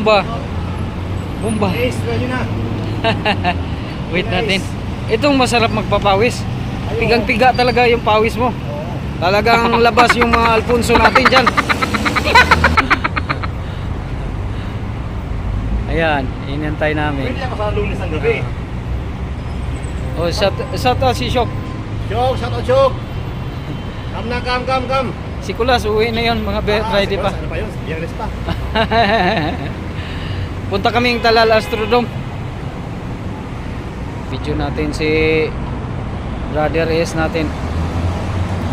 Bomba. Bomba. Guys, ready na. Wait natin. Itong masarap magpapawis. Pigang-piga talaga yung pawis mo. Talagang labas yung mga Alfonso natin dyan. Ayan, inantay namin. Pwede ako sa Lunes ng gabi. Oh, shout out si Shok. Chok, shout out Chok. Come na, come. Si Kulas, uwi na yun, mga Friday pa. Ano pa yun? Biyernes pa. Punta kaming Talal Astrodome. Video natin si Brother S natin.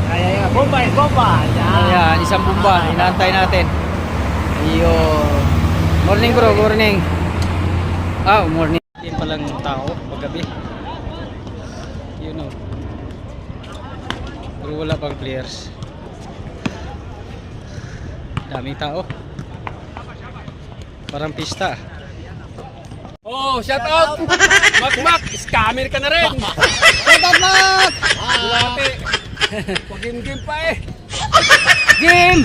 Ay, bomba. Ayan, isang bomba, inaantay natin. Ayun. Morning bro, morning. Morning. Yan palang tao paggabi. You know. Pero wala pang players. Daming tao. Parang pista. Oh, shout out! Mac, scammer ka na rin! Shout out Mac! Dati, pag-game pa eh! Game!